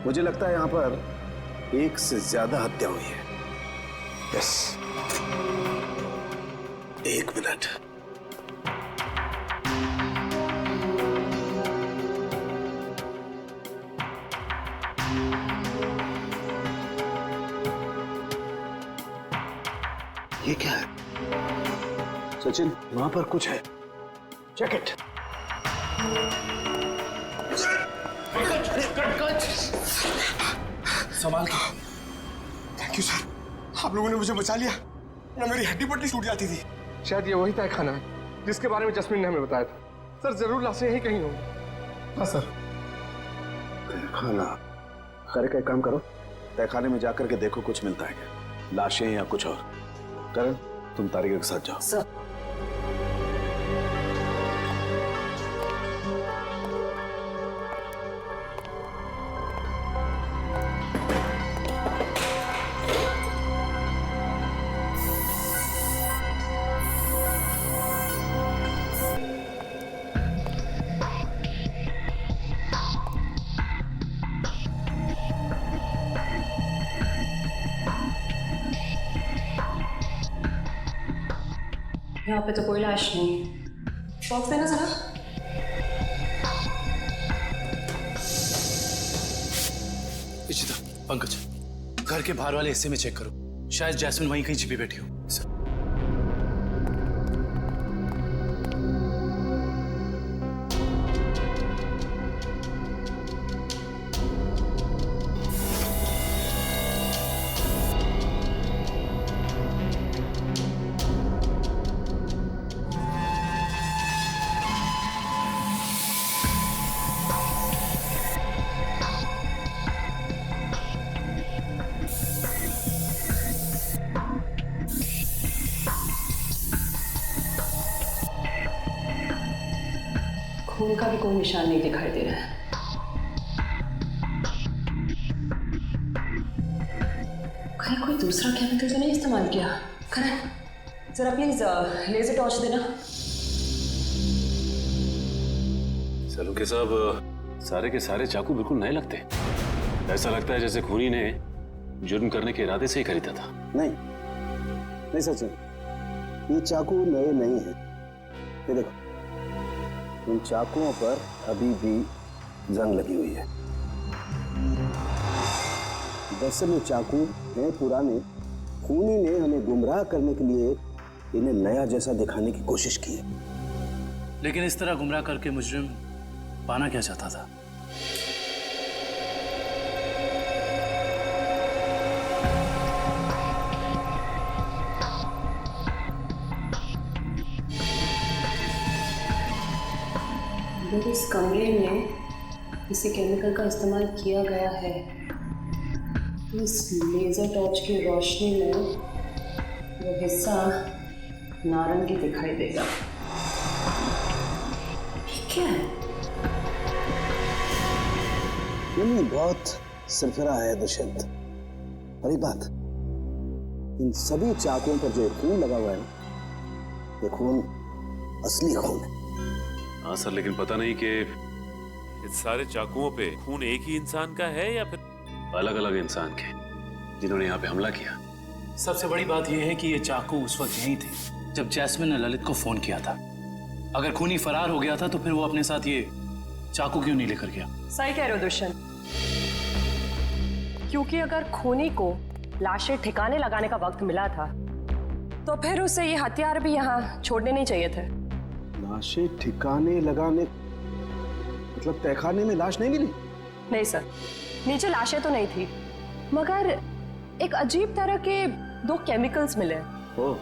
मुझे लगता है यहाँ पर एक से ज्यादा हत्या हुई है। यस, एक मिनट। ये क्या है? सचिन, वहां पर कुछ है। Check it. संभाल के। थैंक यू सर, आप लोगों ने मुझे बचा लिया, ना मेरी हड्डी पट्टी टूट जाती थी। शायद ये वही तहखाना है जिसके बारे में जस्मीन ने हमें बताया था। सर जरूर लाशें यहीं कहीं होंगी। हाँ सर। तहखाना। करे एक काम करो, तहखाने में जाकर के देखो कुछ मिलता है क्या, लाशें या कुछ और। करण, तुम तारिका के साथ जाओ। सर। यहाँ पे तो कोई लाश नहीं। बॉक्स देना जरा। इशिता, पंकज, घर के बाहर वाले हिस्से में चेक करो, शायद जैस्मिन वहीं कहीं छिपी बैठी हो। सर। खून का भी कोई निशान नहीं दिखाई दे रहा है। कहीं कोई दूसरा केमिकल तो नहीं इस्तेमाल किया? करण, जरा प्लीज लेजर टॉर्च देना। सलूके साहब, सारे के सारे चाकू बिल्कुल नए लगते। ऐसा लगता है जैसे खूनी ने जुर्म करने के इरादे से ही खरीदा था। नहीं सचिन, ये चाकू नए नहीं है। ये देखो, इन चाकुओं पर अभी भी जंग लगी हुई है। दरअसल ये चाकू हैं पुराने। खूनी ने हमें गुमराह करने के लिए इन्हें नया जैसा दिखाने की कोशिश की है। लेकिन इस तरह गुमराह करके मुजरिम पाना क्या चाहता था? अगर इस कमरे में किसी केमिकल का इस्तेमाल किया गया है तो इस लेजर टॉर्च की रोशनी में वो हिस्सा नारंगी दिखाई देगा। क्या है? ये बहुत सरफरा है दुष्यंत। और एक बात, इन सभी चाकुओं पर जो खून लगा हुआ है ना, ये खून असली खून है। हाँ सर, लेकिन पता नहीं कि इस सारे चाकुओं पे खून एक ही इंसान का है या फिर अलग अलग इंसान के जिन्होंने यहाँ पे हमला किया। सबसे बड़ी बात यह है कि ये चाकू उस वक्त यहीं थे जब जैस्मिन ने ललित को फोन किया था। अगर खूनी फरार हो गया था तो फिर वो अपने साथ ये चाकू क्यों नहीं लेकर गया? सही कह रहे हो दुष्यंत, क्योंकि अगर खूनी को लाशें ठिकाने लगाने का वक्त मिला था तो फिर उसे ये हथियार भी यहाँ छोड़ने नहीं चाहिए थे। लाशें ठिकाने लगाने मतलब तहखाने में लाश नहीं मिली? नहीं सर, नीचे लाशें तो नहीं थी, मगर एक अजीब तरह के 2 केमिकल्स मिले। ओह,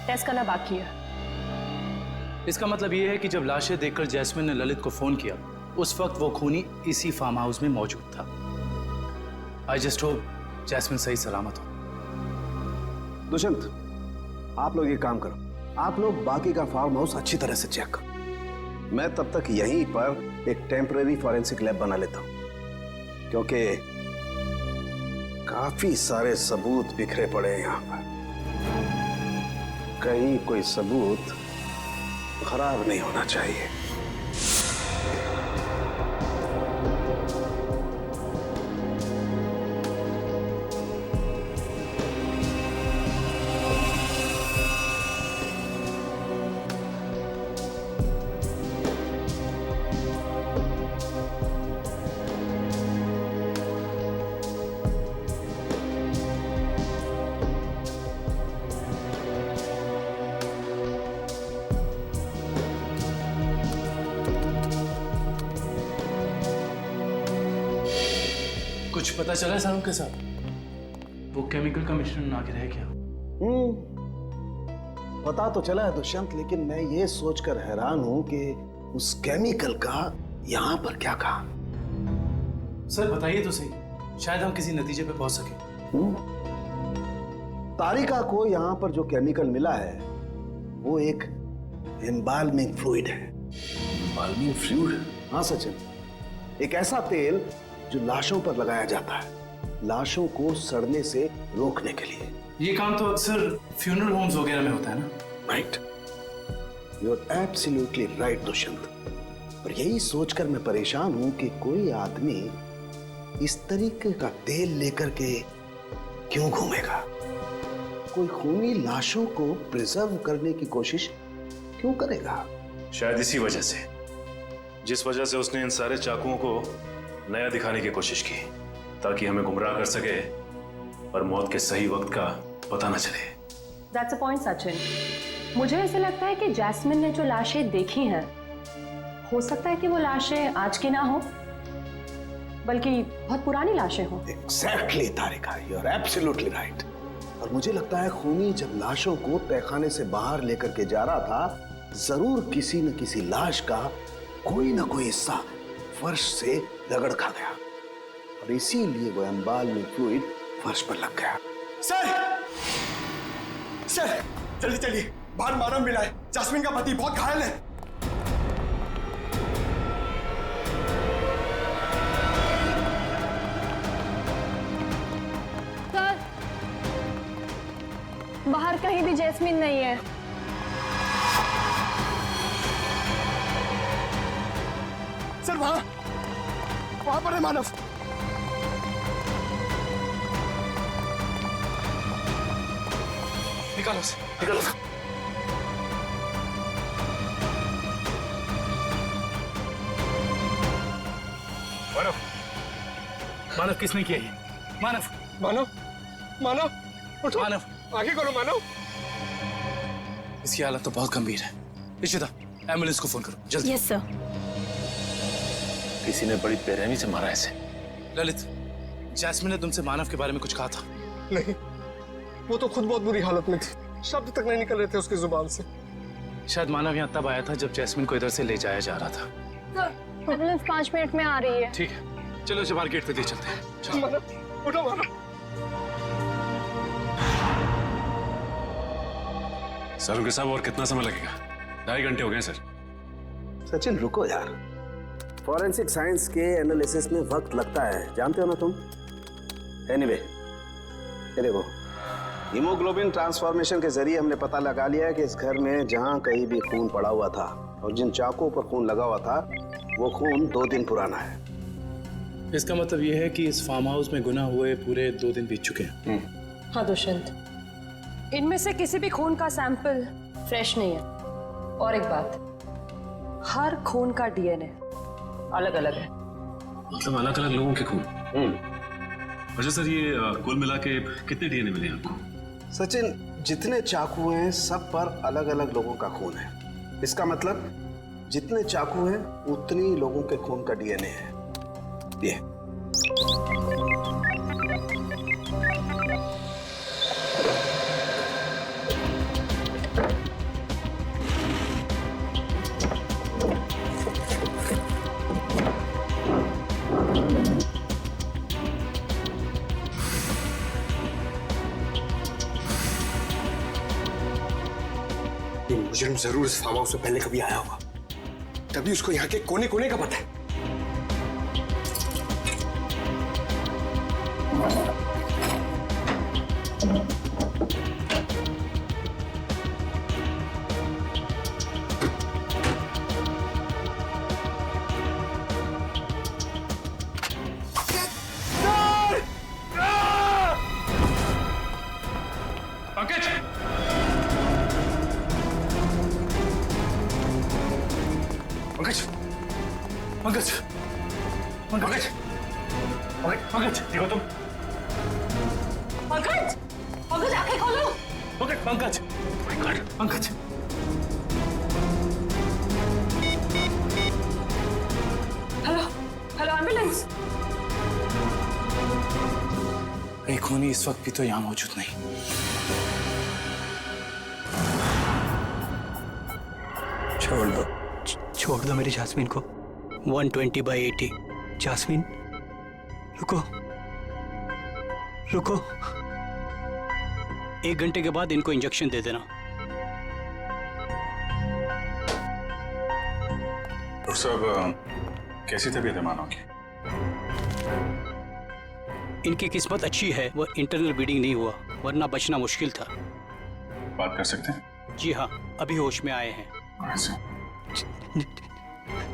टेस्ट करना बाकी है। इसका मतलब ये है कि जब लाशें देखकर जैस्मिन ने ललित को फोन किया उस वक्त वो खूनी इसी फार्म हाउस में मौजूद था। आई जस्ट होप जैस्मिन सही सलामत हो। दुष्यंत, आप लोग ये काम करो, आप लोग बाकी का फार्म हाउस अच्छी तरह से चेक करो। मैं तब तक यहीं पर एक टेम्परेरी फॉरेंसिक लैब बना लेता हूं, क्योंकि काफी सारे सबूत बिखरे पड़े हैं यहां पर। कहीं कोई सबूत खराब नहीं होना चाहिए। कुछ पता चला है साहब के साथ? वो केमिकल का मिश्रण आखिर है क्या? पता तो चला है दुष्यंत, लेकिन मैं ये सोचकर हैरान हूं कि उस केमिकल का यहां पर क्या काम। सर बताइए तो सही, शायद हम किसी नतीजे पे पहुंच सके। तारिका को यहां पर जो केमिकल मिला है वो एक एम्बाल्मिंग फ्लूइड है। Embalming fluid? हाँ सचिन, एक ऐसा तेल जो लाशों पर लगाया जाता है, लाशों को सड़ने से रोकने के लिए। ये काम तो अक्सर फ्यूनरल होम्स वगैरह में होता है ना? Right, you are absolutely right Dushyant. और यही सोचकर मैं परेशान हूं कि कोई आदमी इस तरीके का तेल लेकर के क्यों घूमेगा। कोई खूनी लाशों को प्रिजर्व करने की कोशिश क्यों करेगा? शायद इसी वजह से, जिस वजह से उसने इन सारे चाकुओं को नया दिखाने की कोशिश की, ताकि हमें गुमराह कर सके और मौत के सही वक्त का पता न चले। That's a point, Sachin. मुझे ऐसे लगता है कि जैस्मिन ने जो लाशें देखी हैं, हो सकता है कि वो लाशें आज की ना हो, बल्कि बहुत पुरानी लाशें हो। Exactly, Tarika, you are absolutely right। और मुझे लगता है खूनी जब लाशों को तहखाने से बाहर लेकर के जा रहा था, जरूर किसी न किसी लाश का कोई ना कोई हिस्सा फर्श से रगड़ खा गया और इसीलिए वो एम्बाल्मिंग फ्लूइड फर्श पर लग गया। सर जल्दी चलिए, बाहर मानव मिला है, जैस्मिन का पति बहुत घायल है। सर, बाहर कहीं भी जैस्मिन नहीं है। सर वहां पर है मानव। निकालो उसे, निकालो। मानव, मानव किसने किया ये? मानव, मानव, मानव, उठो। मानव, आगे करो मानव। इसकी हालत तो बहुत गंभीर है। इशिता, एम्बुलेंस को फोन करो जल्दी। Yes sir. किसी ने बड़ी बेरहमी से मारा ऐसे। ललित, जैस्मिन ने तुमसे मानव के बारे में कुछ कहा था? नहीं, वो तो खुद बहुत बुरी हालत में थी, शब्द तक नहीं निकल रहे थे उसकी जुबान से। शायद मानव यहाँ तब आया था जब जैस्मिन को इधर से ले जाया जा रहा था। एम्बुलेंस 5 मिनट में आ रही है। ठीक है, चलो जबार गेट पे दे चलते हैं। चलो। मानव, उठो मानव। सर उनके साहब और कितना समय लगेगा? 2.5 घंटे हो गए सर। सचिन रुको यार, फॉरेंसिक साइंस के एनालिसिस में वक्त लगता है, जानते हो ना तुम। एनीवे, ये देखो, हीमोग्लोबिन ट्रांसफॉर्मेशन के जरिए हमने पता लगा लिया है कि इस घर में जहां कहीं भी खून पड़ा हुआ था और जिन चाकुओं पर खून लगा हुआ था, वो खून 2 दिन पुराना है। इसका मतलब ये है कि इस फार्म हाउस में गुनाह हुए पूरे 2 दिन बीत चुके हैं। हाँ दुष्यंत, इनमें से किसी भी खून का सैंपल फ्रेश नहीं है। और एक बात, हर खून का डीएनए अलग अलग है। मतलब अलग अलग लोगों के खून? अच्छा सर, ये कुल मिला के कितने डीएनए मिले आपको? सचिन, जितने चाकू हैं सब पर अलग अलग लोगों का खून है। इसका मतलब जितने चाकू हैं उतनी लोगों के खून का डीएनए है। ये मुजरिम जरूर इस फार्म हाउस से पहले कभी आया होगा, तभी उसको यहाँ के कोने कोने का पता है। पंकज, पंकज, पंकज, पंकज, पंकज, देखो तुम। पंकज, पंकज आंखें खोलो। Pankaj, Pankaj, Pankaj. Hello, hello ambulance. कहीं खूनी इस वक्त भी तो यहां मौजूद नहीं। छोड़ दो मेरी जास्मीन को। 120/80। जास्मीन रुको, 1 घंटे के बाद इनको इंजेक्शन दे देना। डॉक्टर साहब, कैसी तबीयत है मानो की? इनकी किस्मत अच्छी है, वो इंटरनल ब्लीडिंग नहीं हुआ, वरना बचना मुश्किल था। बात कर सकते हैं? जी हाँ, अभी होश में आए हैं।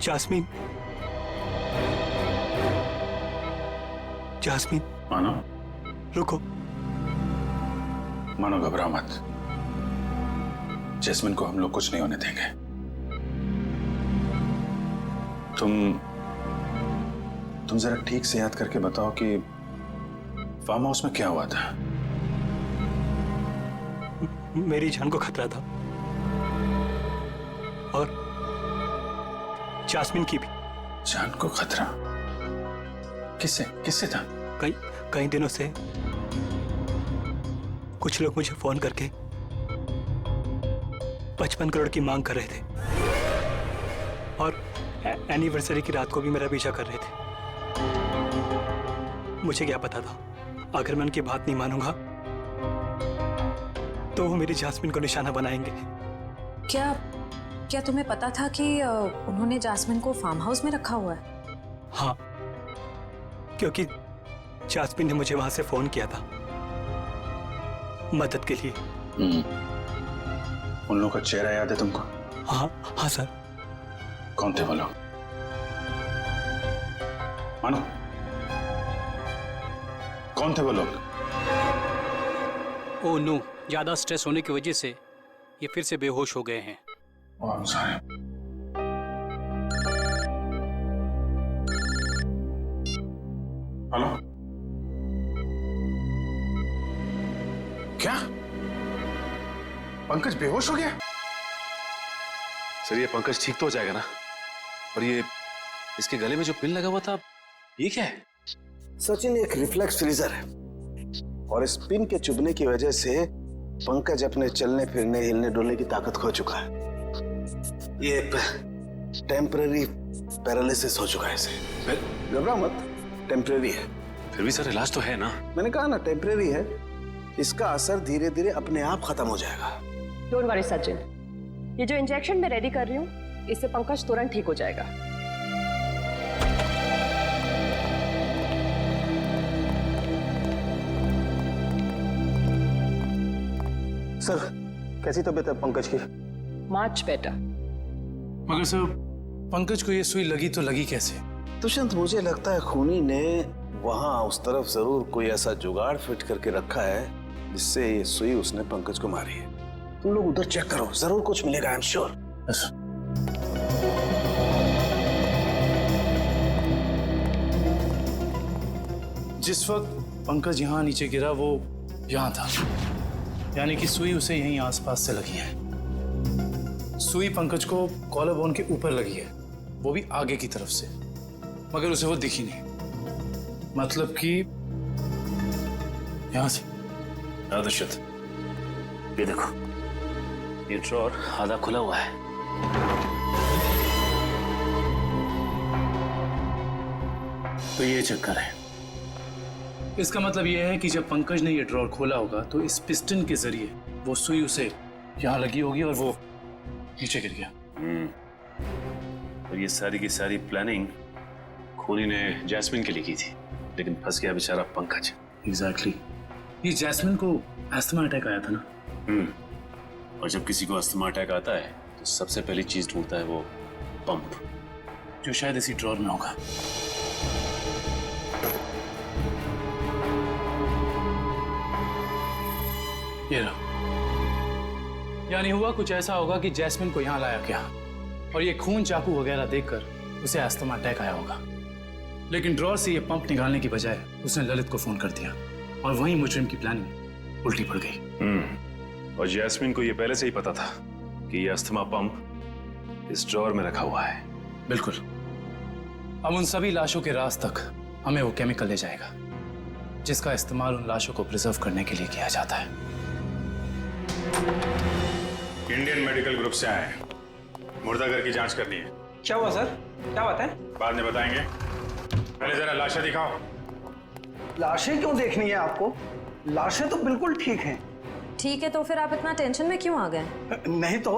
जास्मीन, जास्मीन मानो, रुको। मानो घबरा मत, जैस्मिन को हम लोग कुछ नहीं होने देंगे। तुम जरा ठीक से याद करके बताओ कि फार्म हाउस में क्या हुआ था? मेरी जान को खतरा था और जास्मिन की भी। जान को खतरा? किससे था? कई दिनों से कुछ लोग मुझे फोन करके 55 करोड़ की मांग कर रहे थे और एनिवर्सरी की रात को भी मेरा पीछा कर रहे थे। मुझे क्या पता था, अगर मैं उनकी बात नहीं मानूंगा तो वो मेरी जास्मिन को निशाना बनाएंगे। क्या तुम्हें पता था कि उन्होंने जास्मिन को फार्म हाउस में रखा हुआ है? हाँ, क्योंकि जास्मिन ने मुझे वहां से फोन किया था मदद के लिए। उन लोगों का चेहरा याद है तुमको? हाँ सर। कौन थे वो लोग? मानो, कौन थे वो लोग? ओह नो, ज्यादा स्ट्रेस होने की वजह से ये फिर से बेहोश हो गए हैं। हेलो, क्या पंकज बेहोश हो गया? सर, ये पंकज ठीक तो हो जाएगा ना? और ये इसके गले में जो पिन लगा हुआ था, ये क्या है? सचिन, एक रिफ्लेक्स फ्रीजर है और इस पिन के चुभने की वजह से पंकज अपने चलने फिरने हिलने डुलने की ताकत खो चुका है। ये टेम्पररी पैरालिसिस हो चुका है इसे। घबरा मत, टेम्पररी है। फिर भी सर, इलाज तो है ना? मैंने कहा ना, टेम्पररी है। इसका असर धीरे धीरे अपने आप खत्म हो जाएगा। डोंट वरी सचिन, ये जो इंजेक्शन मैं रेडी कर रही हूँ, इससे पंकज तुरंत ठीक हो जाएगा। सर, कैसी तबीयत है पंकज की? Much better. मगर सर, पंकज को ये सुई लगी तो लगी कैसे? दुष्यंत, मुझे लगता है खूनी ने वहां उस तरफ जरूर कोई ऐसा जुगाड़ फिट करके रखा है जिससे ये सुई उसने पंकज को मारी है। तुम लोग उधर चेक करो, जरूर कुछ मिलेगा, आई एम श्योर। जिस वक्त पंकज यहाँ नीचे गिरा, वो यहाँ था, यानी कि सुई उसे यहीं आसपास से लगी है। सुई पंकज को कॉलर बोन के ऊपर लगी है, वो भी आगे की तरफ से, मगर उसे वो दिखी नहीं। मतलब कि यहां से। दुष्यंत, ये देखो, ये ड्रॉर आधा खुला हुआ है। तो ये चक्कर है। इसका मतलब यह है कि जब पंकज ने ये ड्रॉर खोला होगा तो इस पिस्टन के जरिए वो सुई उसे यहां लगी होगी और वो नीचे गिर गया। और ये सारी की सारी प्लानिंग खूनी ने जैस्मिन के लिए की थी, लेकिन फंस गया बेचारा पंकज। एग्जैक्टली। ये जैस्मिन को अस्थमा अटैक आया था ना? और जब किसी को अस्थमा अटैक आता है तो सबसे पहली चीज ढूंढता है वो पंप, जो शायद इसी ड्रॉर में होगा। ये रहा। यानी हुआ कुछ ऐसा होगा कि जैस्मिन को यहां लाया गया और ये खून चाकू वगैरह देखकर उसे अस्थमा अटैक आया होगा, लेकिन ड्रॉर से ये पंप निकालने की बजाय उसने ललित को फोन कर दिया और वहीं मुजरिम की प्लानिंग उल्टी पड़ गई। और जैस्मिन को ये पहले से ही पता था कि ये अस्थमा पंप इस ड्रॉर में रखा हुआ है। बिल्कुल। अब उन सभी लाशों के राज तक हमें वो केमिकल ले जाएगा। जिसका इस्तेमाल उन लाशों को प्रिजर्व करने के लिए किया जाता है। इंडियन मेडिकल ग्रुप से आए हैं, मुर्दाघर की जांच करनी है। क्या हुआ सर? क्या बात है? बाद में बताएंगे, पहले जरा लाशें दिखाओ। लाशें क्यों देखनी है आपको? लाशें तो बिल्कुल ठीक हैं। ठीक है, तो फिर आप इतना टेंशन में क्यों आ गए? नहीं तो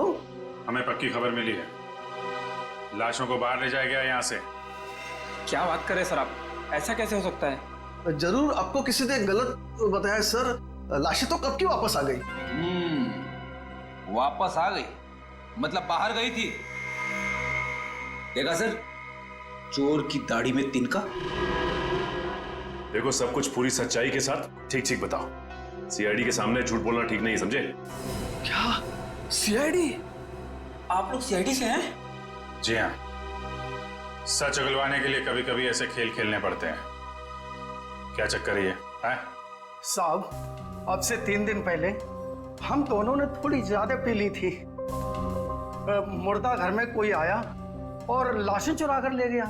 हमें पक्की खबर मिली है, लाशों को बाहर ले जाया गया यहाँ से। क्या बात कर रहे सर आप? ऐसा कैसे हो सकता है? जरूर आपको किसी ने गलत बताया सर। लाशें तो कब की वापस आ गई। वापस आ गई मतलब बाहर गई थी। देखा सर, चोर की दाढ़ी में तिनका। देखो, सब कुछ पूरी सच्चाई के साथ ठीक ठीक बताओ। सीआईडी के सामने झूठ बोलना ठीक नहीं, समझे? क्या सीआईडी? आप लोग सीआईडी से हैं? जी हाँ, सच उगलवाने के लिए कभी कभी ऐसे खेल खेलने पड़ते हैं। क्या चक्कर है ये? साहब, अब से 3 दिन पहले हम दोनों ने थोड़ी ज्यादा पी ली थी। मुर्दा घर में कोई आया और लाशें चुरा कर ले गया।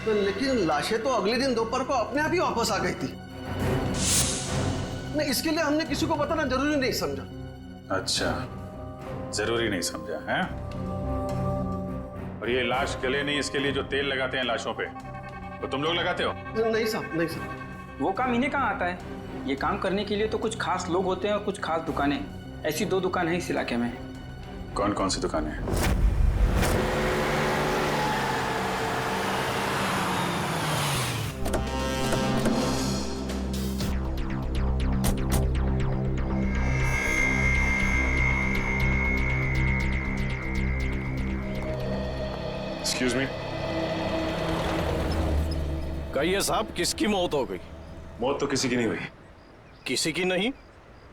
तो लेकिन लाशें तो अगले दिन दोपहर को अपने आप ही वापस आ गई थी। नहीं, इसके लिए हमने किसी को बताना जरूरी नहीं समझा। अच्छा, जरूरी नहीं समझा है? और ये लाश गले नहीं, इसके लिए जो तेल लगाते हैं लाशों पे, तो तुम लोग लगाते हो? नहीं साहब, नहीं साहब। वो काम इन्हें कहाँ आता है? ये काम करने के लिए तो कुछ खास लोग होते हैं और कुछ खास दुकानें। ऐसी 2 दुकान है इस इलाके में। कौन कौन सी दुकानें हैं? Excuse me. कहिए साहब, किसकी मौत हो गई? मौत तो किसी की नहीं हुई। किसी की नहीं?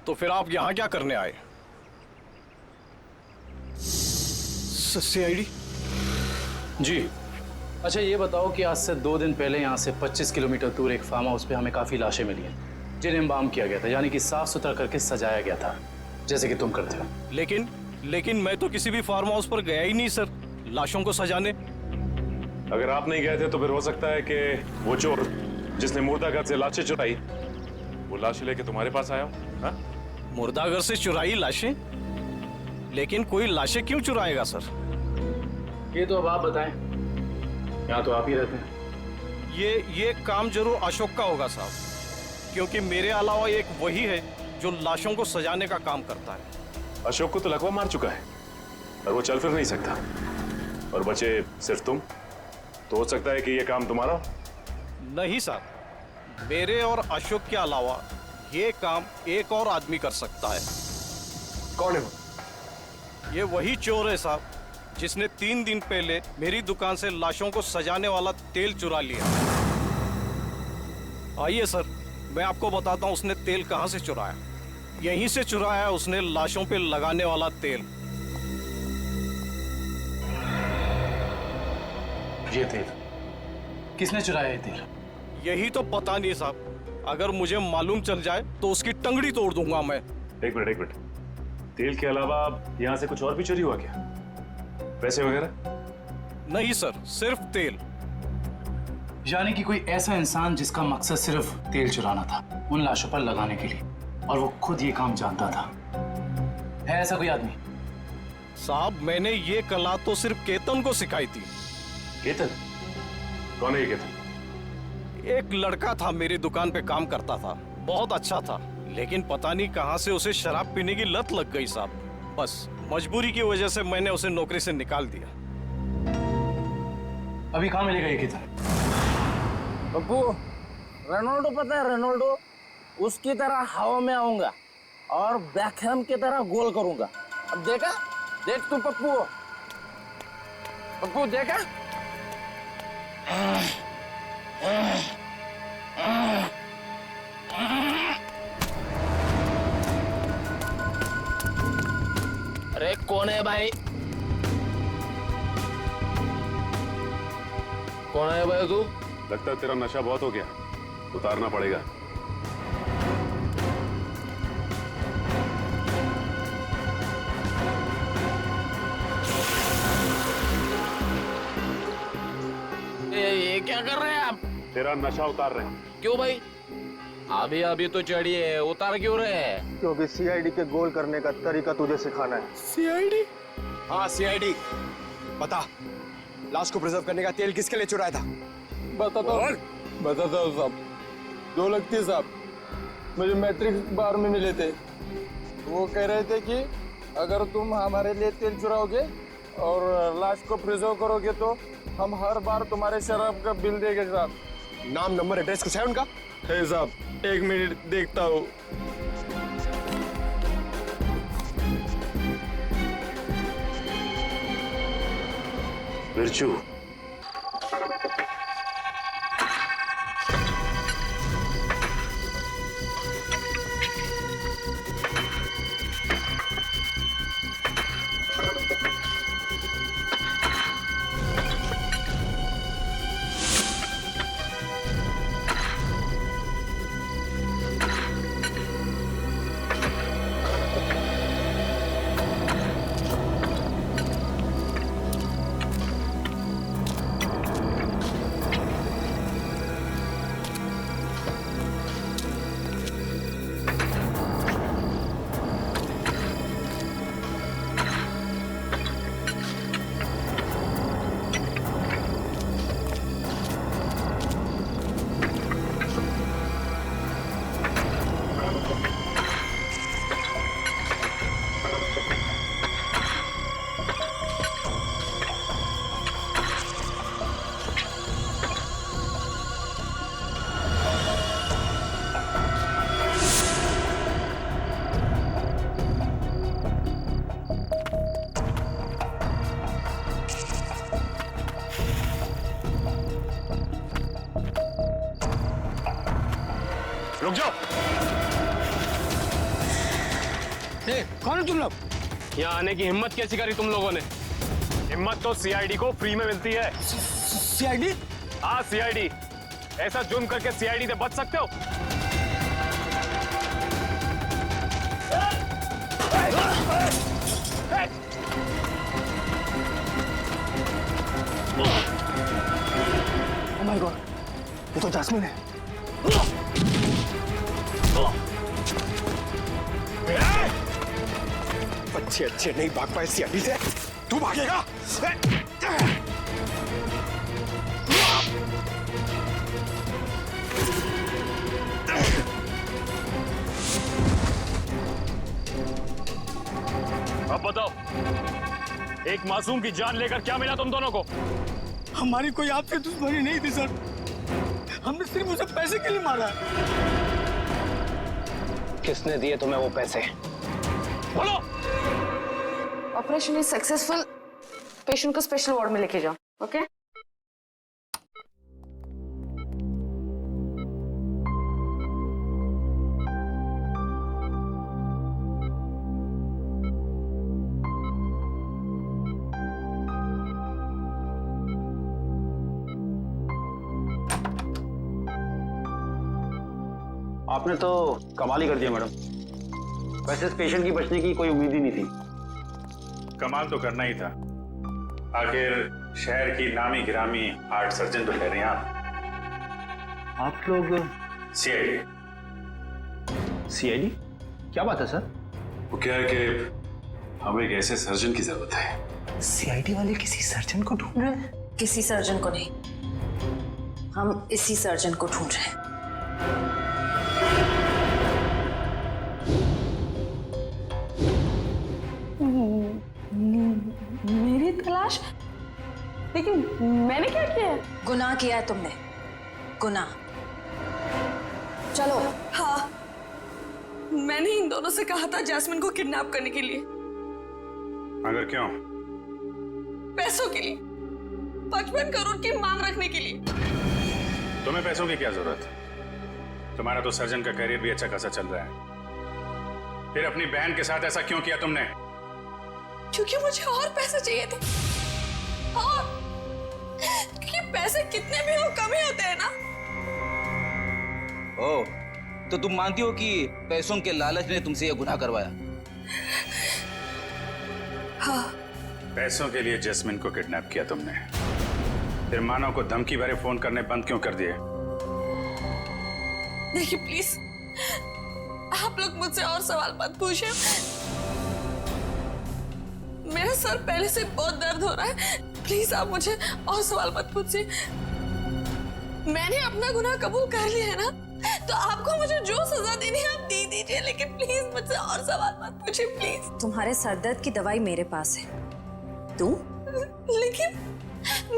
तो फिर आप यहाँ क्या करने आए? सीआईडी? जी। अच्छा ये बताओ कि आज से 2 दिन पहले यहाँ से 25 किलोमीटर दूर एक फार्म हाउस पे हमें काफ़ी लाशें मिली हैं जिन्हें एम्बाम किया गया था, यानी कि साफ सुथरा करके सजाया गया था, जैसे कि तुम करते हो। लेकिन मैं तो किसी भी फार्म हाउस पर गया ही नहीं सर, लाशों को सजाने। अगर आप नहीं गए थे तो फिर हो सकता है कि वो चोर जिसने मुर्दाघर से लाशें चुराई, वो लाशें लेके तुम्हारे पास आया हो। मुर्दाघर से चुराई लाशें? लेकिन कोई लाशें क्यों चुराएगा सर? ये तो अब आप बताएं, यहाँ तो आप ही रहते हैं। ये काम जरूर अशोक का होगा साहब, क्योंकि मेरे अलावा एक वही है जो लाशों को सजाने का काम करता है। अशोक को तो लकवा मार चुका है और वो चल फिर नहीं सकता, और बचे सिर्फ तुम। तो हो सकता है कि ये काम तुम्हारा हो। नहीं साहब, मेरे और अशोक के अलावा ये काम एक और आदमी कर सकता है। कौन है वो? ये वही चोर है साहब जिसने 3 दिन पहले मेरी दुकान से लाशों को सजाने वाला तेल चुरा लिया। आइए सर, मैं आपको बताता हूँ उसने तेल कहाँ से चुराया। यहीं से चुराया है उसने लाशों पे लगाने वाला तेल। ये तेल किसने चुराया? ये तेल यही तो पता नहीं साहब, अगर मुझे मालूम चल जाए तो उसकी टंगड़ी तोड़ दूंगा मैं। एक मिनट, तेल के अलावा यहाँ से कुछ और भी चोरी हुआ क्या? पैसे वगैरह? नहीं सर, सिर्फ तेल। यानी कि कोई ऐसा इंसान जिसका मकसद सिर्फ तेल चुराना था उन लाशों पर लगाने के लिए, और वो खुद ये काम जानता था। है ऐसा कोई आदमी? साहब, मैंने ये कला तो सिर्फ केतन को सिखाई थी। केतन? कौन है ये केतन? एक लड़का था, मेरी दुकान पे काम करता था, बहुत अच्छा था, लेकिन पता नहीं कहां से उसे शराब पीने की लत लग गई साहब। बस मजबूरी की वजह से मैंने उसे नौकरी से निकाल दिया। अभी कहाँ मिलेगा ये केतन? बब्बू, रोनाल्डो पता है? रोनाल्डो उसकी तरह हवा में आऊंगा और बैकहैम की तरह गोल करूंगा। अब देखा? देख तू पप्पू, पप्पू देखा? अरे कौन है भाई? कौन है भाई तू? लगता है तेरा नशा बहुत हो गया, उतारना पड़ेगा। ये क्या कर रहे हैं आप? तेरा नशा उतार रहे हैं। क्यों भाई? अभी अभी तो चढ़ी है, उतार क्यों रहे हैं? क्योंकि सीआईडी के गोल करने का तरीका तुझे सिखाना है। सीआईडी? हाँ सीआईडी। बता, लाश को प्रिजर्व करने का तेल किसके लिए चुराया था? बताता हूँ साहब। दो लगती साहब मुझे मैट्रिक्स बार में मिले थे। वो कह रहे थे कि अगर तुम हमारे लिए तेल चुराओगे और लाश को प्रिजर्व करोगे तो हम हर बार तुम्हारे शराब का बिल देंगे साहब। नाम नंबर एड्रेस कुछ है उनका? है साहब, 1 मिनट देखता हूँ। बिरजू, रुक जाओ। कौन हो तुम लोग? यहाँ आने की हिम्मत कैसी करी तुम लोगों ने? हिम्मत तो सीआईडी को फ्री में मिलती है। सीआईडी? हाँ सीआईडी। ऐसा जुर्म करके सीआईडी से बच सकते हो? ओह माय गॉड, ये तो जैस्मिन है। बच्चे अच्छे नहीं भाग पाए सीआईडी से, तू भागेगा? अब बताओ, एक मासूम की जान लेकर क्या मिला तुम दोनों को? हमारी कोई आपसे दुश्मनी नहीं थी सर, हमने सिर्फ उसे पैसे के लिए मारा है। किसने दिए तुम्हें वो पैसे? बोलो। Operation is successful. पेशेंट को स्पेशल वार्ड में लेके जाओ। ओके? आपने तो कमाल ही कर दिया मैडम। वैसे इस पेशेंट की बचने की कोई उम्मीद ही नहीं थी। कमाल तो करना ही था। आखिर शहर की नामी गिरामी हार्ट सर्जन तो ठहरे आप लोग सीआईडी। सीआईडी? क्या बात है सर? वो क्या है कि हमें एक ऐसे सर्जन की जरूरत है। सीआईडी वाले किसी सर्जन को ढूंढ रहे हैं? किसी सर्जन को नहीं, हम इसी सर्जन को ढूंढ रहे हैं। मेरी तलाश? लेकिन मैंने क्या किया है? गुनाह किया है तुमने, गुनाह। चलो। हाँ, मैंने इन दोनों से कहा था जैस्मिन को किडनैप करने के लिए। मगर क्यों? पैसों के लिए, 55 करोड़ की मांग रखने के लिए। तुम्हें पैसों की क्या जरूरत? तुम्हारा तो सर्जन का करियर भी अच्छा खासा चल रहा है, फिर अपनी बहन के साथ ऐसा क्यों किया तुमने? क्योंकि मुझे और पैसे चाहिए थे। और क्योंकि पैसे कितने भी हो कम ही होते हैं ना। ओ, तो तुम मानती हो कि पैसों के लालच ने तुमसे यह गुनाह करवाया? हाँ। पैसों के लिए जैस्मिन को किडनैप किया तुमने, फिर मानव को धमकी भरे फोन करने बंद क्यों कर दिए? देखिए प्लीज, आप लोग मुझसे और सवाल मत पूछिए। मेरा सर पहले से बहुत दर्द हो रहा है। प्लीज आप मुझे और सवाल मत पूछिए। मैंने अपना गुनाह कबूल कर लिया है ना, तो आपको मुझे जो सजा देनी है आप दे दीजिए, लेकिन प्लीज मुझसे और सवाल मत पूछिए प्लीज। तुम्हारे सरदर्द की दवाई मेरे पास है, तू? लेकिन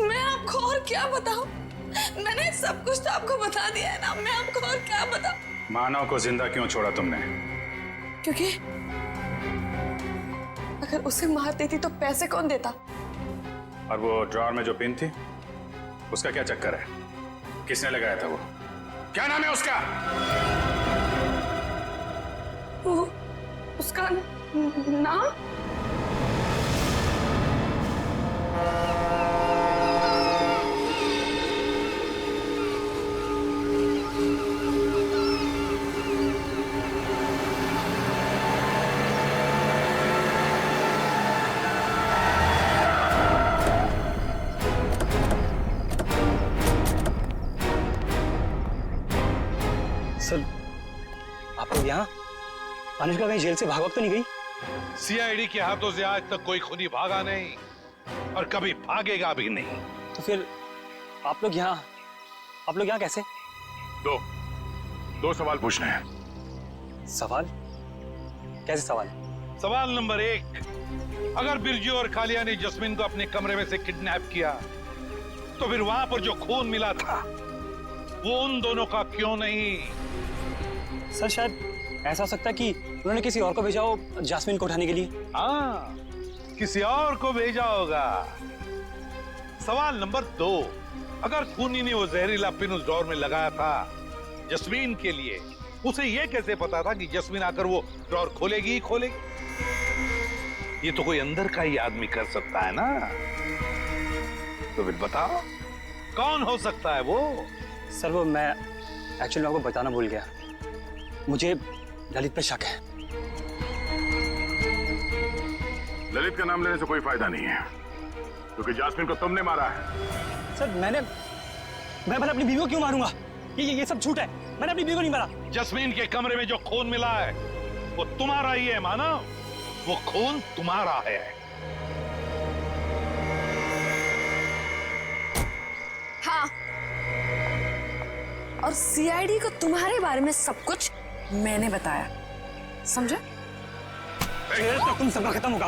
मैं आपको और क्या बताऊं? मैंने सब कुछ तो आपको बता दिया है ना, मैं आपको और क्या बताऊं? मानव को जिंदा क्यों छोड़ा तुमने? क्योंकि अगर उसे मार देती तो पैसे कौन देता? और वो ड्रॉर में जो पिन थी, उसका क्या चक्कर है? किसने लगाया था वो? क्या नाम है उसका? वो उसका नाम? सर, आप लोग यहाँ? अनुष्का कहीं जेल से भाग तो नहीं गई? सीआईडी के हाथों से आज तक कोई खूनी भागा नहीं और कभी भागेगा भी नहीं। तो फिर आप लोग यहाँ कैसे? दो सवाल पूछने हैं। सवाल? कैसे सवाल? सवाल नंबर 1, अगर बिरजू और कालिया ने जस्मीन को अपने कमरे में से किडनैप किया, तो फिर वहां पर जो खून मिला था वो उन दोनों का क्यों नहीं? सर, शायद ऐसा हो सकता है कि उन्होंने किसी और को भेजा हो जास्मिन को उठाने के लिए। हाँ, किसी और को भेजा होगा। सवाल नंबर 2, अगर खूनी ने वो जहरीला पिन उस ड्रॉर में लगाया था जस्मीन के लिए, उसे ये कैसे पता था कि जस्मीन आकर वो ड्रॉर खोलेगी ही खोलेगी? ये तो कोई अंदर का ही आदमी कर सकता है ना। तो फिर बताओ कौन हो सकता है वो? सर, वो मैं एक्चुअली आपको बताना भूल गया। मुझे ललित पे शक है। ललित का नाम लेने से कोई फायदा नहीं है, क्योंकि जास्मिन को तुमने मारा है। सर, मैं भला अपनी बीवी को क्यों मारूंगा? ये सब झूठ है। मैंने अपनी बीवी को नहीं मारा। जस्मीन के कमरे में जो खून मिला है वो तुम्हारा ही है मानव, वो खून तुम्हारा है। हाँ, और सीआईडी को तुम्हारे बारे में सब कुछ मैंने बताया, समझे? तो तुम सबका खत्म होगा।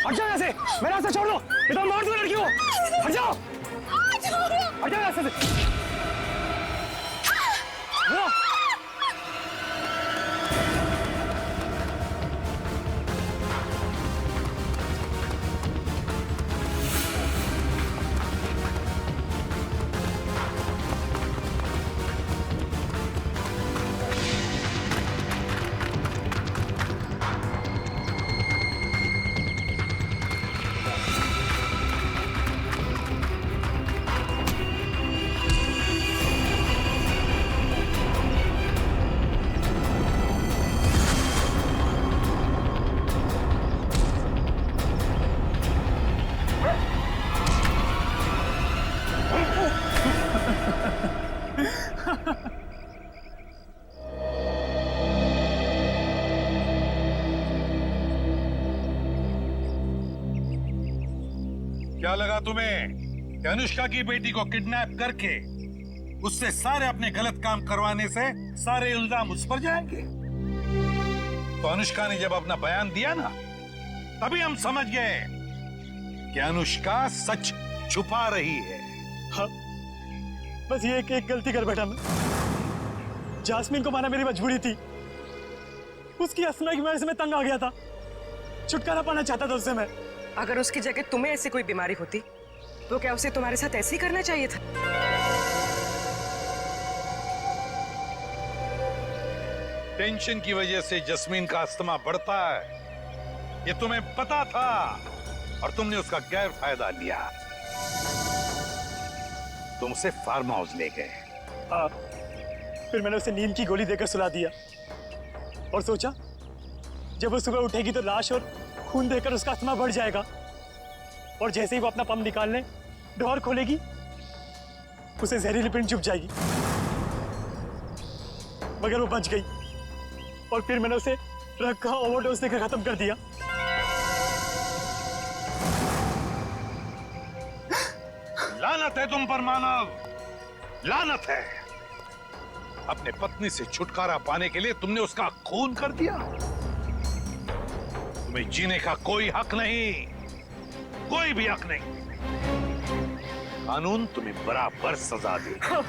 हट जाओ यहाँ से, मेरा रास्ता छोड़ दो। ये तो मार दो लड़की को। हट जाओ, हट जाओ रास्ते से। क्या लगा तुम्हें कि अनुष्का की बेटी को किडनैप करके उससे सारे अपने गलत काम करवाने से सारे इल्जाम उस पर जाएंगे? तो अनुष्का ने जब अपना बयान दिया ना, तभी हम समझ गए कि अनुष्का सच छुपा रही है। हाँ, बस ये एक गलती कर बैठा मैं। जास्मिन को मारना मेरी मजबूरी थी। उसकी असना की वजह से मैं तंग आ गया था। छुटकारा पाना चाहता था उससे मैं। अगर उसकी जगह तुम्हें ऐसी कोई बीमारी होती तो क्या उसे तुम्हारे साथ ऐसे ही करना चाहिए था? टेंशन की वजह से जस्मीन का अस्थमा बढ़ता है, ये तुम्हें पता था और तुमने उसका गैर फायदा लिया। तुम उसे फार्म हाउस ले गए। फिर मैंने उसे नींद की गोली देकर सुला दिया और सोचा जब वो सुबह उठेगी तो लाश और खून देकर उसका अस्थमा बढ़ जाएगा, और जैसे ही वो अपना पंप निकालने ड्रॉर खोलेगी उसे जहरीली पिन चुभ जाएगी। मगर वो बच गई और फिर मैंने उसे ड्रग का ओवरडोज देकर खत्म कर दिया। लानत है तुम पर मानव, लानत है। अपने पत्नी से छुटकारा पाने के लिए तुमने उसका खून कर दिया। तुम्हें जीने का कोई हक नहीं, कोई भी हक नहीं। कानून तुम्हें बराबर सजा देगा।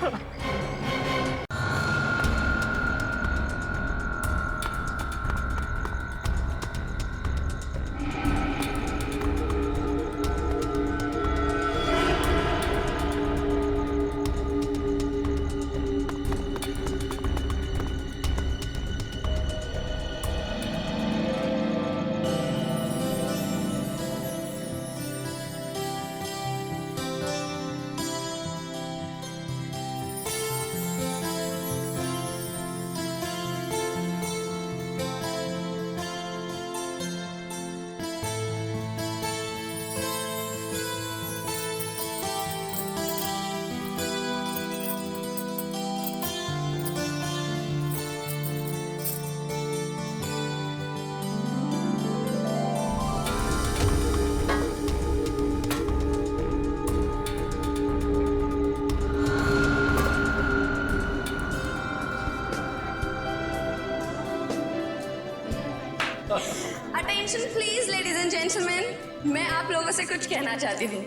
Attention please ladies and gentleman, मैं आप लोगों से कुछ कहना चाहती हूँ।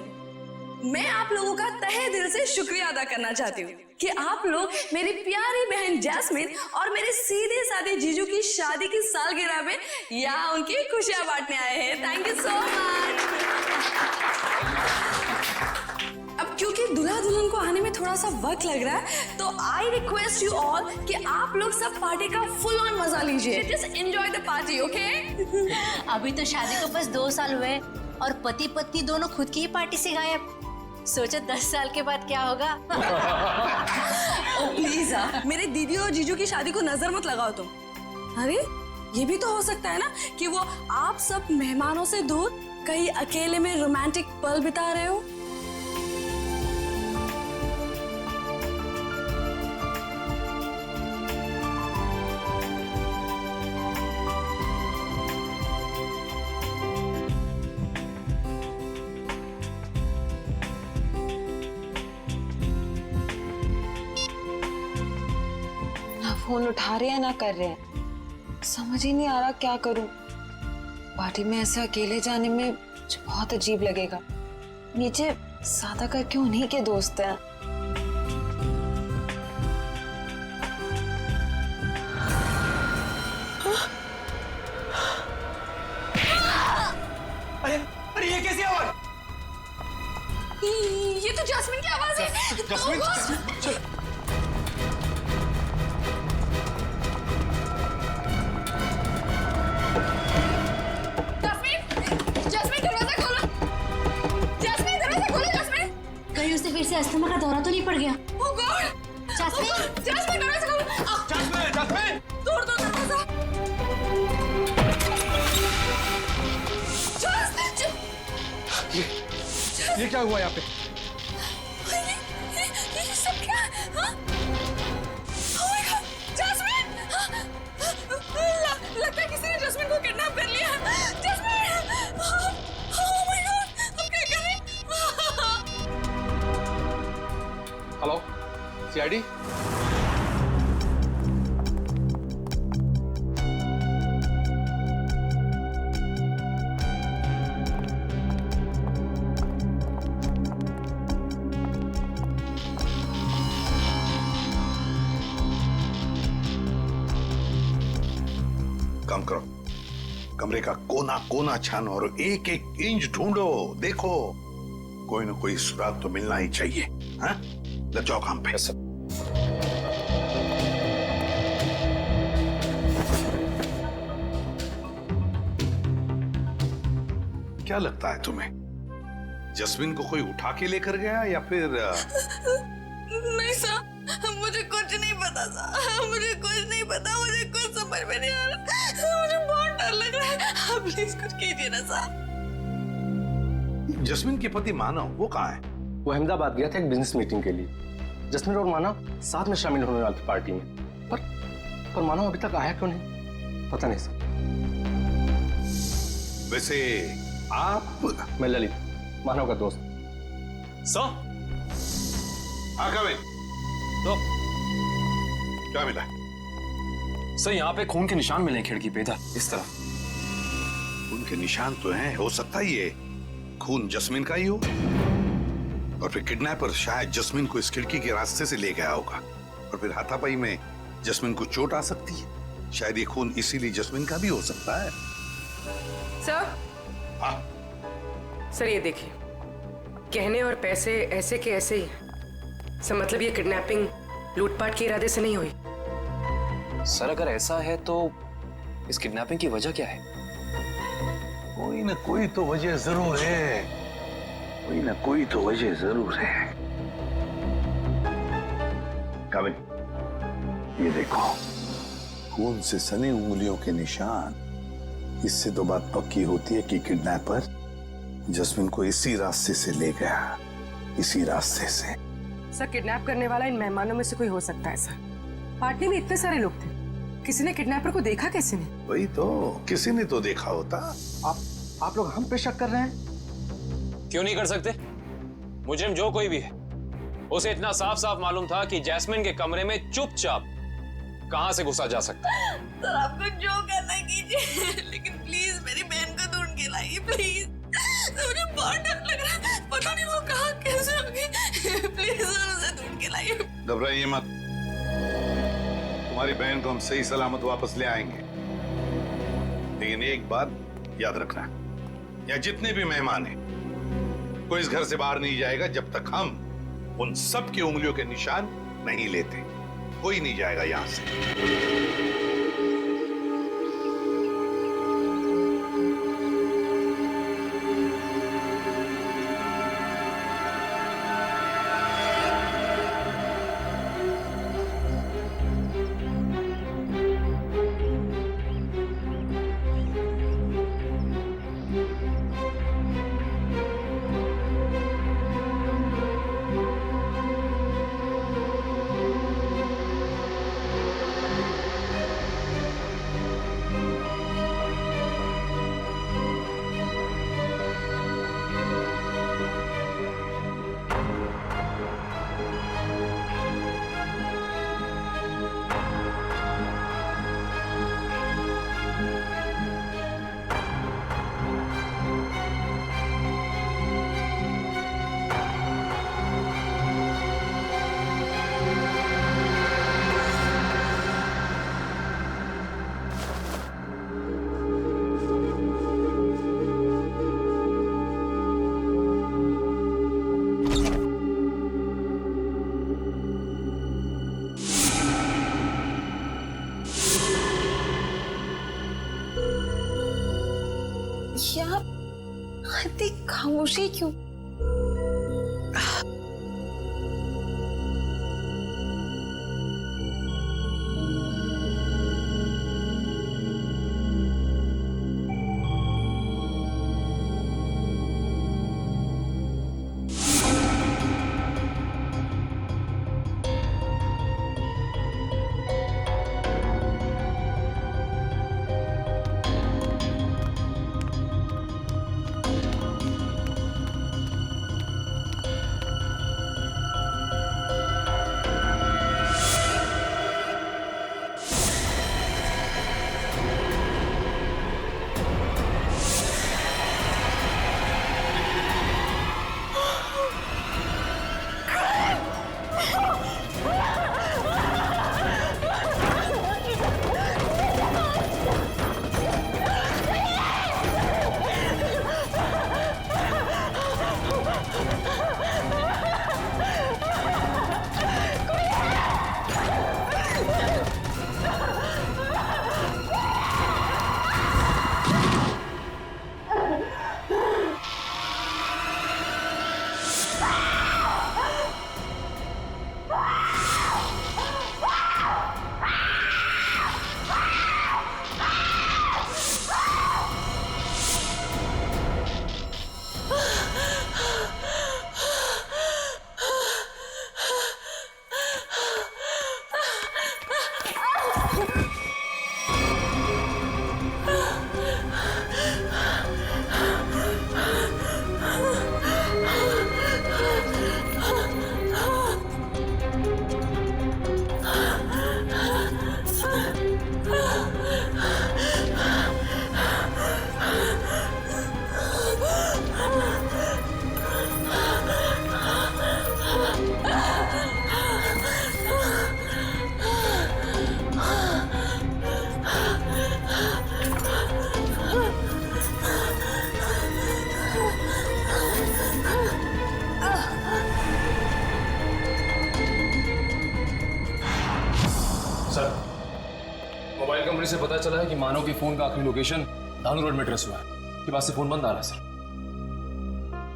मैं आप लोगों का तहे दिल से शुक्रिया अदा करना चाहती हूँ कि आप लोग मेरी प्यारी बहन जैस्मिन और मेरे सीधे साधे जीजू की शादी की सालगिरह में यहाँ उनकी खुशियां बांटने आए हैं। Thank you so much. अब क्योंकि दूल्हा दुल्हन को आने में थोड़ा सा वक्त लग रहा है, तो आई रिक्वेस्ट यू ऑल कि आप लोग सब पार्टी का फुल ऑन मजा लीजिए। Just enjoy the party, okay? अभी तो शादी को बस 2 साल हुए और पति पत्नी दोनों खुद की ही पार्टी से गायब। सोचो 10 साल के बाद क्या होगा। ओ प्लीज मेरे दीदी और जीजू की शादी को नजर मत लगाओ तुम। अरे ये भी तो हो सकता है ना कि वो आप सब मेहमानों से दूर कहीं अकेले में रोमांटिक पल बिता रहे हो। फोन उठा रहे हैं ना कर रहे हैं, समझ ही नहीं आ रहा क्या करूं। पार्टी में ऐसे अकेले जाने में मुझे बहुत अजीब लगेगा। नीचे सादा करके उन्हीं के दोस्त हैं। अरे ये कैसी आवाज? ये तो जैस्मिन की आवाज है। जैस्मिन, फिर से अस्थमा का दौरा तो नहीं पड़ गया? Oh God! जैस्मिन, जैस्मिन दरवाजा खोलो। जैस्मिन, जैस्मिन, तोड़ दो दरवाजा। ये क्या हुआ यहाँ पे? ये सब क्या? हाँ? Oh my God! जैस्मिन! लगता है किसी ने जैस्मिन को किडनैप कर लिया। जैस्मिन! Oh my God! हम क्या करें? Hello, CID? कम करो, कमरे का कोना कोना छानो और एक एक इंच ढूंढो। देखो कोई ना कोई सुराग तो मिलना ही चाहिए। हाँ, लग जाओ काम पे। क्या लगता है तुम्हें, जस्मिन को कोई उठा के लेकर गया या फिर? नहीं सर, मुझे कुछ नहीं पता सर, मुझे कुछ नहीं पता, मुझे कुछ समझ में नहीं आ रहा, मुझे बहुत डर लग रहा है। आप प्लीज कुछ कीजिए ना सर। जस्मिन के पति मानव वो कहाँ है? वो अहमदाबाद गया था एक बिजनेस मीटिंग के लिए। जस्मिन और मानव साथ में शामिल होने वाले थे पार्टी में, पर पर मानव अभी तक आया क्यों नहीं पता नहीं सर। वैसे आप? मैं ललित, मानव का दोस्त। सर तो क्या मिला? सर यहाँ पे खून के निशान मिले खिड़की पे, इधर इस तरफ। उनके निशान तो हैं, हो सकता है ये खून जस्मीन का ही हो, और फिर किडनैपर शायद जस्मीन को इस खिड़की के रास्ते से ले गया होगा, और फिर हाथापाई में जस्मीन को चोट आ सकती है। शायद ये खून इसीलिए जस्मीन का भी हो सकता है। सर, हाँ सर ये देखिए, गहने और पैसे ऐसे के ऐसे ही। सर मतलब ये किडनैपिंग लूटपाट के इरादे से नहीं हुई। सर अगर ऐसा है तो इस किडनैपिंग की वजह क्या है? कोई ना कोई तो वजह जरूर है, कोई ना कोई तो वजह जरूर है। काबिल, ये देखो, खून से सनी उंगलियों के निशान। इससे तो बात पक्की होती है कि किडनैपर जस्मिन को इसी रास्ते से ले गया, इसी रास्ते से। सर किडनैप करने वाला इन मेहमानों में से कोई हो सकता है सर। पार्टी में इतने सारे लोग थे, किसी ने किडनैपर को देखा कैसे नहीं? वही तो, किसी ने तो देखा होता। आप लोग हम पे शक कर रहे हैं? क्यों नहीं कर सकते? मुजरिम जो कोई भी है, उसे इतना साफ साफ मालूम था कि जैस्मिन के कमरे में चुपचाप कहां से घुसा जा सकता है। सर आपको जो करना कीजिए, लेकिन प्लीज मेरी बहन को ढूंढ के लाइए प्लीज। मुझे बहुत डर लग रहा है, पता नहीं वो कहाँ कैसे होगी। प्लीज सर उसे ढूंढ के लाइए। घबराइए मत, तुम्हारी बहन को हम सही सलामत वापस ले आएंगे। लेकिन एक बात याद रखना, यहाँ जितने भी मेहमान हैं, कोई इस घर से बाहर नहीं जाएगा जब तक हम उन सब की उंगलियों के निशान नहीं लेते। कोई नहीं जाएगा यहां से। इतनी खामोशी क्यों? मोबाइल कंपनी से पता चला है कि मानव के फोन का आखिरी लोकेशन धानु रोड में ट्रेस हुआ है। के पास से फोन बंद आ रहा है सर।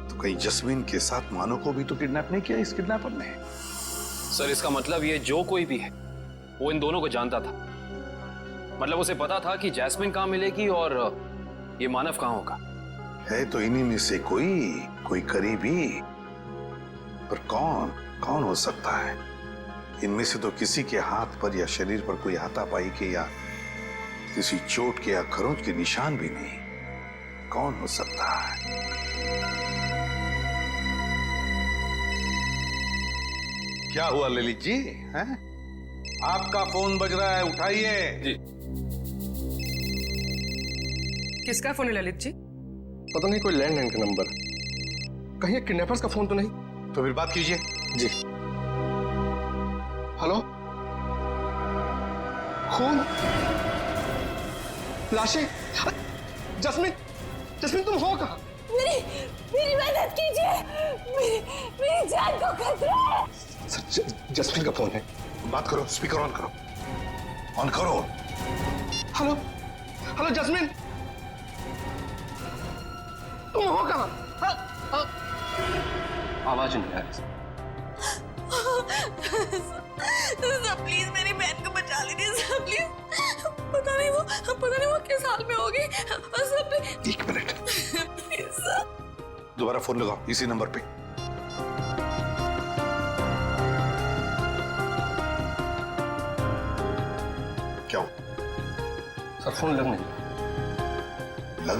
तो कहीं जस्मीन के साथ मानव को भी तो किडनैप नहीं किया इस किडनैपर ने? सर इसका मतलब ये जो कोई भी है वो इन दोनों को जानता था। मतलब उसे पता था कि जैस्मिन कहाँ मिलेगी और ये मानव कहाँ होगा। है तो इन्हीं में से कोई करीबी, पर कौन हो सकता है? इनमें से तो किसी के हाथ पर या शरीर पर कोई हाथापाई के या किसी चोट के या खरोंच के निशान भी नहीं। कौन हो सकता है? क्या हुआ ललित जी? हैं? आपका फोन बज रहा है, उठाइए। जी। किसका फोन है ललित जी? पता नहीं, कोई लैंडलाइन का नंबर। कहीं किडनैपर्स का फोन तो नहीं? तो फिर बात कीजिए। जी। हेलो, खून, लाशें। जस्मीन तुम हो कहाँ? मेरी मदद कीजिए, मेरी जान को खतरा है। सर, जस्मीन का फोन है। बात करो, स्पीकर ऑन करो, ऑन करो। हेलो जस्मीन, तुम हो कहाँ? आवाज नहीं आ रही। सर प्लीज मेरी बहन को बचा लीजिए सर, प्लीज। पता नहीं वो किस हाल में होगी sir, please. 1 minute, please sir. दोबारा फोन लगाओ इसी नंबर पे। क्या हो? सर फोन लग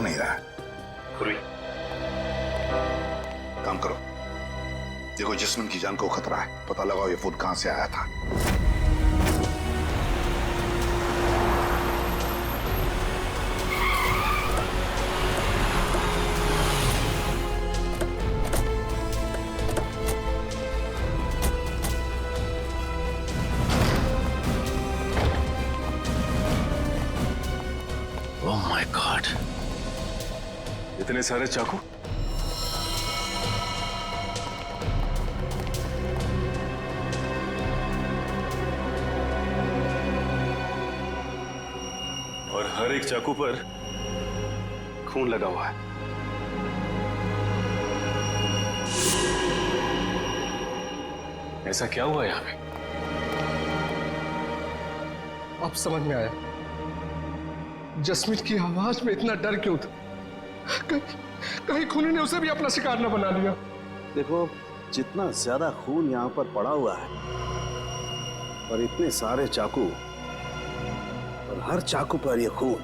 नहीं रहा है। काम करो, देखो जस्मिन की जान को खतरा है, पता लगाओ ये फोन कहां से आया था। ओह माय गॉड, इतने सारे चाकू। और हर एक चाकू पर खून लगा हुआ है। ऐसा क्या हुआ यहां पे? अब समझ में आया जस्मीन की आवाज में इतना डर क्यों था। कहीं खूनी ने उसे भी अपना शिकार न बना लिया। देखो, जितना ज्यादा खून यहाँ पर पड़ा हुआ है और इतने सारे चाकू और हर चाकू पर ये खून,